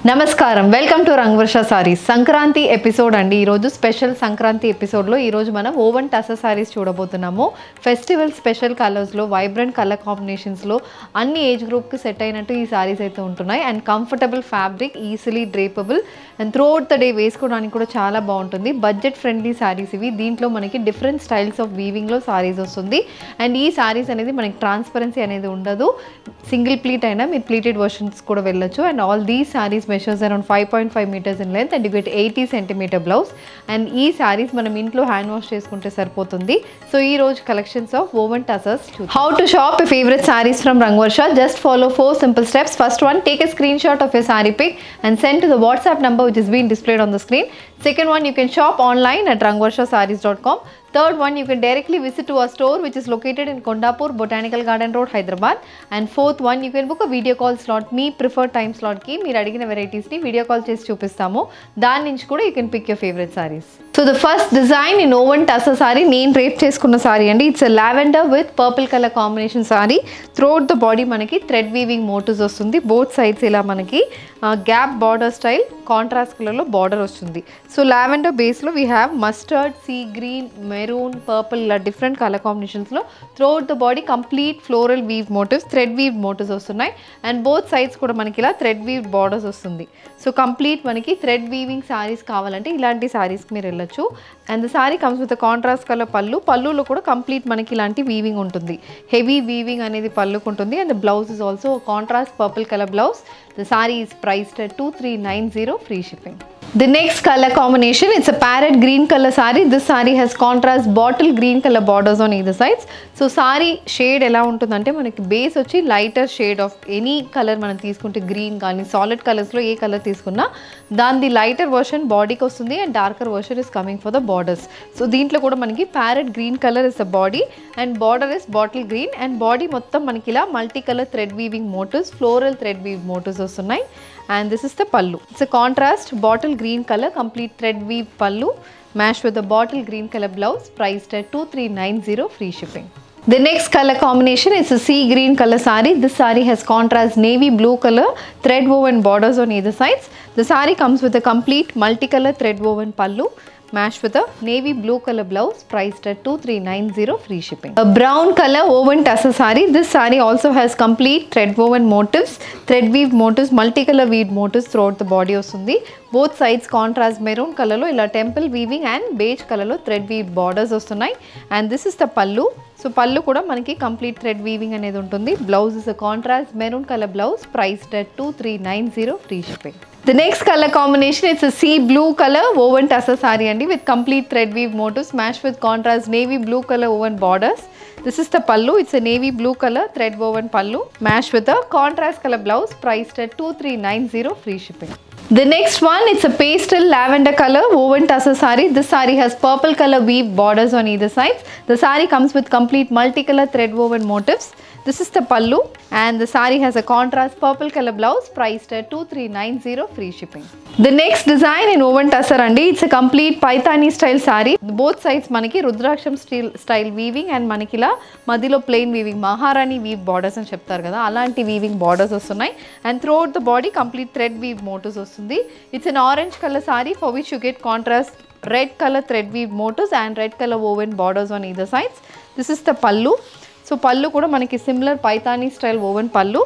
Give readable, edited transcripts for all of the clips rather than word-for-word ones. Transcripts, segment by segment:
నమస్కారం welcome to Rangavarsha saris Sankranti episode అండి ఈరోజు స్పెషల్ సంక్రాంతి ఎపిసోడ్లో ఈరోజు మనం ఓవెన్ టసర్ సారీస్ చూడబోతున్నాము ఫెస్టివల్ స్పెషల్ కలర్స్లో వైబ్రెంట్ కలర్ కాంబినేషన్స్లో అన్ని ఏజ్ గ్రూప్కి సెట్ అయినట్టు ఈ సారీస్ అయితే ఉంటున్నాయి and comfortable fabric easily drapable and throughout the day వేసుకోవడానికి కూడా చాలా బాగుంటుంది బడ్జెట్ ఫ్రెండ్లీ సారీస్ ఇవి దీంట్లో మనకి డిఫరెంట్ స్టైల్స్ ఆఫ్ వీవింగ్లో సారీస్ వస్తుంది అండ్ ఈ సారీస్ అనేది మనకి ట్రాన్స్పరెన్సీ అనేది ఉండదు సింగిల్ ప్లీట్ అయినా మీరు ప్లీటెడ్ వర్షన్స్ కూడా వెళ్ళొచ్చు and all these saris measures around 5.5 meters in length and you get 80 centimeter blouse and ee sarees manam intlo hand wash cheskunte sarpotundi so ee roju collections of woven tassels how to shop your favorite sarees from Rangvarsha just follow 4 simple steps first one take a screenshot of your saree pic and send to the WhatsApp number which is being displayed on the screen second one you can shop online at rangvarshasarees.com third one you can directly visit to our store which is located in Kondapur Botanical Garden Road Hyderabad and fourth one you can book a video call slot me preferred time slot ki meer adigina varieties ni video call chesi chupistamu dan nunchi kuda you can pick your favorite sarees so the first design in woven tassel saree neen drape cheskunna saree andi it's a lavender with purple color combination saree throughout the body manaki thread weaving motifs vastundi both sides ila manaki gap border style contrast color lo border vastundi so lavender base lo we have mustard sea green maroon purple la different color combinations lo throughout the body complete floral weave motifs thread weave motifs vastunnai and both sides kuda manaki ila thread weave borders vastundi so complete manaki thread weaving sarees kavalante ilanti sarees ki meer vellochu and the saree comes with a contrast color pallu lo kuda complete manaki ilanti weaving untundi heavy weaving anedi palluku untundi and the blouse is also a contrast purple color blouse the saree is priced at 2390 free shipping. The next color combination it's a parrot green color saree this saree has contrast bottle green color borders on either sides so saree shade ela untundante manaki base vachi lighter shade of any color manam teeskunte green gaani solid colors lo A color తీసుకున్నా దాని lighter version body కి వస్తుంది and darker version is coming for the borders so దీంట్లో కూడా మనకి parrot green color is the body and border is bottle green and body మొత్తం మనకి ఇలా multi color thread weaving motifs floral thread weave motifs వస్తున్నాయి and this is the pallu it's a contrast bottle green color complete thread weave pallu matched with a bottle green color blouse priced at 2390 free shipping. The next color combination is a sea green color saree this saree has contrast navy blue color thread woven borders on either sides the saree comes with a complete multicolor thread woven pallu matched with a navy blue color blouse priced at 2390 free shipping. A brown color woven tassel saree this saree also has complete thread woven motifs thread weave motifs multicolor weave motifs throughout the body vastundi both sides contrast maroon color lo ila temple weaving and beige color lo thread weave borders vastunnai and this is the pallu so pallu kuda manaki complete thread weaving anedi untundi blouse is a contrast maroon color blouse priced at 2390 free shipping. The next color combination it's a sea blue color woven tassel saree andi with complete thread weave motifs matched with contrast navy blue color woven borders this is the pallu it's a navy blue color thread woven pallu matched with a contrast color blouse priced at 2390 free shipping. The next one it's a pastel lavender color woven tassel saree this saree has purple color weave borders on either sides the saree comes with complete multicolor thread woven motifs this is the pallu and the saree has a contrast purple color blouse priced at 2390 free shipping. The next design in woven tassel andi it's a complete paithani style saree both sides manaki rudraksham style weaving and manaki la madhilo plain weaving maharani weave borders ani cheptaru kada alanti weaving borders vastunnai and throughout the body complete thread weave motifs vastundi it's an orange color saree for which you get contrast red color thread weave motifs and red color woven borders on either sides this is the pallu so pallu kuda manaki similar paithani style woven pallu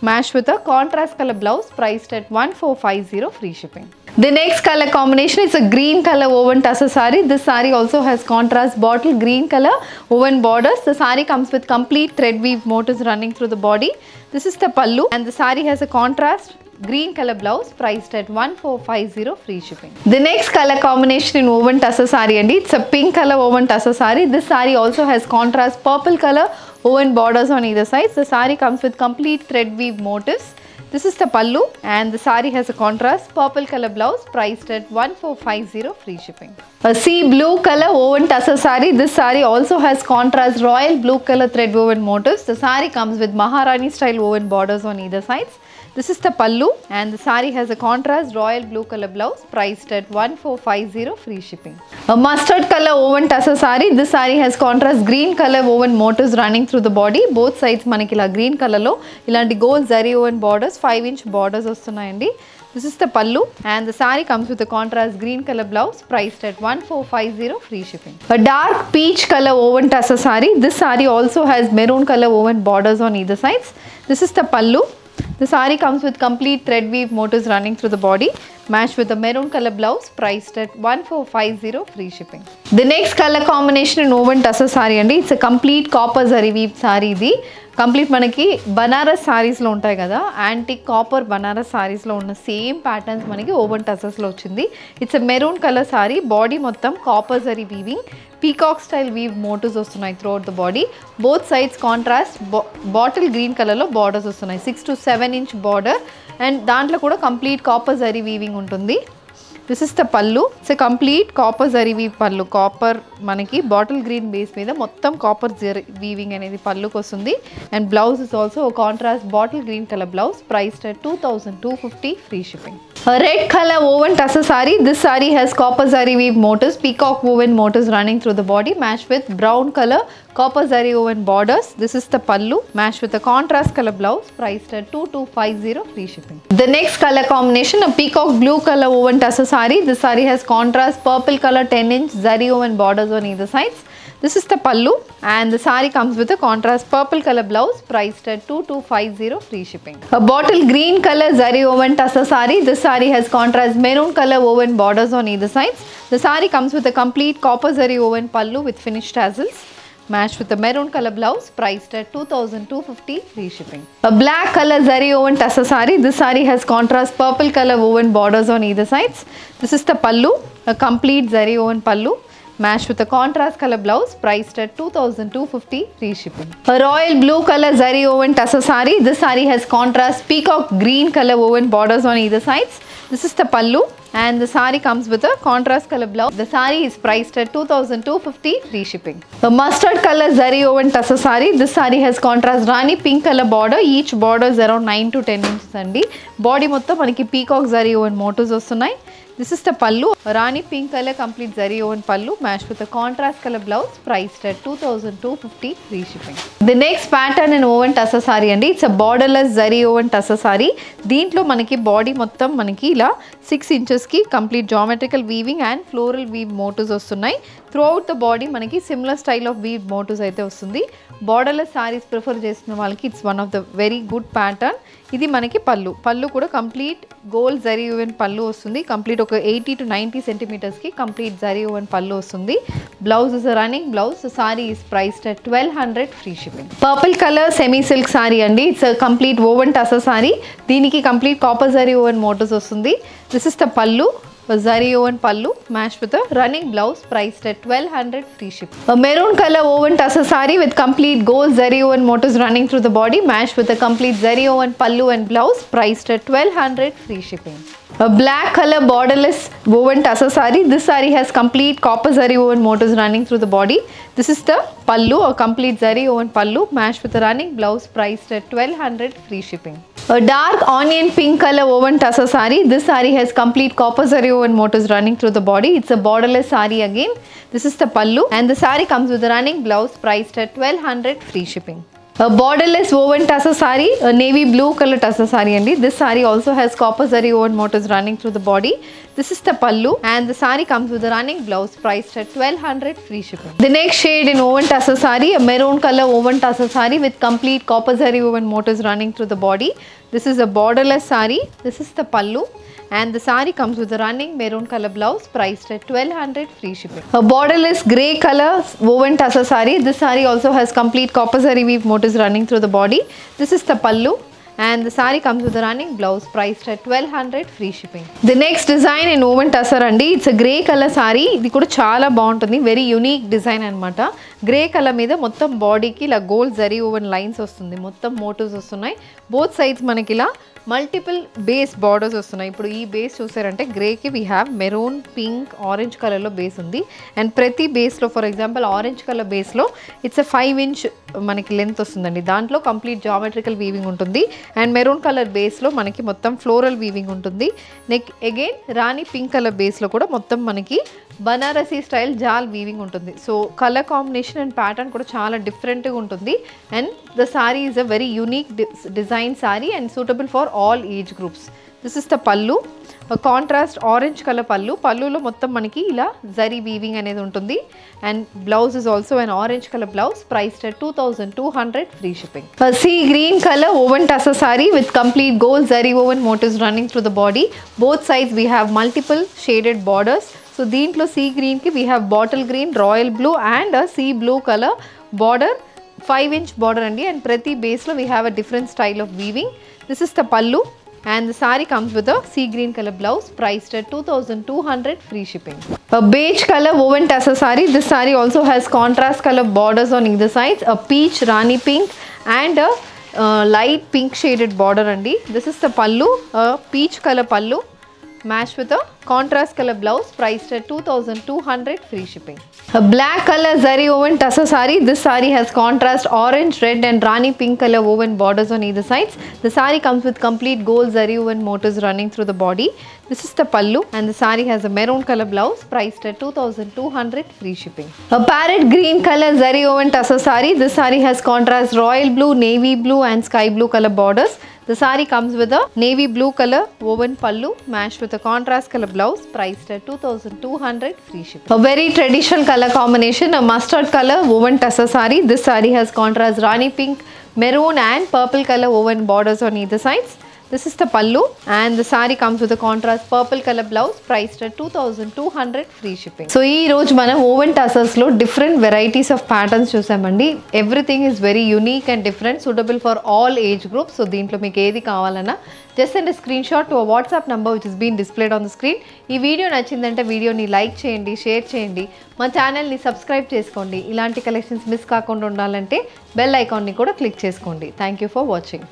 matched with a contrast color blouse priced at 1450 free shipping. The next color combination is a green color woven tassel saree this saree also has contrast bottle green color woven borders the saree comes with complete thread weave motifs running through the body this is the pallu and the saree has a contrast green color blouse priced at 1450 free shipping. The next color combination in woven tassel saree andi it's a pink color woven tassel saree this saree also has contrast purple color woven borders on either sides the saree comes with complete thread weave motifs this is the pallu and the saree has a contrast purple color blouse priced at 1450 free shipping. A sea blue color woven tassel saree this saree also has contrast royal blue color thread woven motifs the saree comes with maharani style woven borders on either sides This is the pallu and the saree has a contrast royal blue color blouse priced at 1450 free shipping. A mustard color woven tussar saree. This saree has contrast green color woven motifs running through the body. Both sides manaki ila green color lo ilanti gold zari woven borders 5-inch borders vastunayandi. This is the pallu and the saree comes with a contrast green color blouse priced at 1450 free shipping. A dark peach color woven tussar saree. This saree also has maroon color woven borders on either sides. This is the pallu. The saree comes with complete thread weave motifs running through the body, matched with a maroon color blouse priced at 1450 free shipping. The next color combination in woven tussar saree andi. It's a complete copper zari weave saree idi. Complete మనకి బనారస్ సారీస్లో ఉంటాయి కదా, antique copper Banaras సారీస్లో ఉన్న same patterns మనకి woven టసర్స్లో వచ్చింది. It's a maroon colour sari. Body మొత్తం copper zari weaving, peacock style weave motifs వస్తున్నాయి throughout the body. Both sides contrast bottle green కలర్లో బార్డర్స్ వస్తున్నాయి. 6 to 7 inch బార్డర్ అండ్ దాంట్లో కూడా కంప్లీట్ కాపర్ జరీ వీవింగ్ ఉంటుంది. This is the pallu. It's a complete copper zari weave pallu. Copper manaki bottle green base meeda mottam copper zari weaving anedi pallu kostundi. And blouse is also a contrast bottle green color blouse priced at 2250 free shipping. A red color woven tussar saree. This saree has copper zari weave motifs, peacock woven motifs running through the body matched with brown color copper zari woven borders. This is the pallu matched with a contrast color blouse priced at 2250 free shipping. The next color combination, a peacock blue color woven tussar saree. This saree has contrast purple color 10-inch zari woven borders on either sides. This is the pallu and the saree comes with a contrast purple color blouse priced at 2250 free shipping. A bottle green color zari woven tussar saree. This saree has contrast maroon color woven borders on either sides. The saree comes with a complete copper zari woven pallu with finished tassels, matched with a maroon color blouse priced at 2250 free shipping. A black color zari woven tussar saree. This saree has contrast purple color woven borders on either sides. This is the pallu, a complete zari woven pallu matched with a contrast color blouse priced at 2250 free shipping. A royal blue color zari woven tussar saree. This saree has contrast peacock green color woven borders on either sides. This is the pallu and the saree comes with a contrast color blouse. The saree is priced at 2250 free shipping. The mustard color zari woven tussar saree. This saree has contrast rani pink color border. Each border is around 9 to 10 inches andi. Body మొత్తం మనకి peacock zari woven motifs వస్తున్నాయి. This is the pallu, rani pink color complete zari woven pallu matched with a contrast color blouse priced at 2250 free shipping. The next pattern in woven tussar saree andi. It's a borderless zari woven tussar saree. దీంట్లో మనకి body మొత్తం మనకి ఇలా 6 inches కి complete geometrical weaving and floral weave motifs వస్తున్నాయి. Throughout the body మనకి similar style of weave motifs అయితే వస్తుంది. బార్డర్లెస్ సారీస్ ప్రిఫర్ చేస్తున్న వాళ్ళకి it's one of the very good pattern. ఇది మనకి పళ్ళు. పళ్ళు కూడా complete gold zari woven pallu వస్తుంది. కంప్లీట్ ఒక 80 to 90 సెంటీమీటర్స్కి కంప్లీట్ జరీ ఓవెన్ పళ్ళు వస్తుంది. Blouse is running blouse. Sari is priced at 1200 free shipping. Purple colour semi silk sari అండి. It's complete woven tussar sari. దీనికి complete copper zari woven motifs వస్తుంది. This is the pallu. Zari woven pallu matched with a running blouse priced at 1200 free ship. A maroon color woven tussar saree with complete gold zari woven motifs running through the body matched with a complete zari woven pallu and blouse priced at 1200 free shipping. A black color borderless woven tussar saree. This saree has complete copper zari woven motifs running through the body. This is the pallu, a complete zari woven pallu matched with a running blouse priced at 1200 free shipping. A dark onion pink color woven tussar saree. This saree has complete copper zari woven motifs running through the body. It's a borderless saree again. This is the pallu and the saree comes with a running blouse priced at 1200 free shipping. A borderless woven tussar saree, a navy blue color tussar saree andi. This saree also has copper zari woven motifs running through the body. This is the pallu and the saree comes with a running blouse priced at 1200 free shipping. The next shade in woven tussar saree, a maroon color woven tussar saree with complete copper zari woven motifs running through the body. This is a borderless saree. This is the pallu and the saree comes with a running maroon color blouse priced at 1200 free shipping. A borderless grey color woven tussar saree. This saree also has complete copper zari weave motifs running through the body. This is the pallu and the saree comes with a running blouse priced at 1200 free shipping. The next design in woven tussar andi. It's a grey color saree. ఇది కూడా చాలా బాగుంటుంది. Very unique design అన్నమాట. Grey colour మీద మొత్తం బాడీకి ఇలా gold zari oven lines వస్తుంది. మొత్తం మోటివ్స్ వస్తున్నాయి. బోత్ సైడ్స్ మనకి ఇలా మల్టిపుల్ బేస్ బార్డర్స్ వస్తున్నాయి. ఇప్పుడు ఈ బేస్ చూసారంటే గ్రేకి we have maroon pink orange కలర్లో బేస్ ఉంది. అండ్ ప్రతి బేస్లో ఫర్ ఎగ్జాంపుల్ ఆరెంజ్ కలర్ బేస్లో ఇట్స్ ఎ 5 inch మనకి లెంత్ వస్తుందండి. దాంట్లో కంప్లీట్ జామెట్రికల్ వీవింగ్ ఉంటుంది అండ్ మెరూన్ కలర్ బేస్లో మనకి మొత్తం ఫ్లోరల్ వీవింగ్ ఉంటుంది. Neck again rani pink colour బేస్లో కూడా మొత్తం మనకి బనారసీ స్టైల్ జాల్ వీవింగ్ ఉంటుంది. So colour combination and pattern కూడా చాలా డిఫరెంట్గా ఉంటుంది and the sari is a very unique design saree and suitable for all age groups. This is the pallu, contrast orange colour pallu. పల్లులో మొత్తం మనకి ఇలా జరీ వీవింగ్ అనేది ఉంటుంది and blouse is also an orange colour blouse, priced at 2200 free shipping. Sea green colour woven tussar saree with complete gold zari woven motifs running through the body. Both sides we have multiple shaded borders. So దీంట్లో sea గ్రీన్కి we have bottle green, royal blue and sea blue colour border, 5-inch border అండి. And ప్రతి బేస్లో we have a different style of weaving. This is the pallu and the saree comes with a sea green color blouse, priced at 2200 free shipping. A beige color woven tassel saree. This saree also has contrast color borders on either sides, a peach, rani pink and a light pink shaded border andi. This is the pallu, a peach color pallu matched with a contrast color blouse, priced at 2200 free shipping. A black color zari woven tussar saree. This saree has contrast orange, red and rani pink color woven borders on either sides. The saree comes with complete gold zari woven motifs running through the body. This is the pallu and the saree has a maroon color blouse, priced at 2200 free shipping. A parrot green color zari woven tussar saree. This saree has contrast royal blue, navy blue and sky blue color borders. The saree comes with a navy blue color woven pallu matched with a contrast color blouse, priced at 2200 free shipping. A very traditional color combination, a mustard color woven tussar saree. This saree has contrast rani pink, maroon and purple color woven borders on either sides. This is the pallu and the saree comes with a contrast purple color blouse, priced at 2200 free shipping. So ee roju manam woven tassels lo different varieties of patterns chusamandi. Everything is very unique and different, suitable for all age groups. So deentlo meeku edi kavalana just send a screenshot to a WhatsApp number which is being displayed on the screen. Ee video nachindante video ni like cheyandi, share cheyandi, ma channel ni subscribe cheskondi. Ilanti collections miss kaakunda undalante bell icon ni kuda click cheskondi. Thank you for watching.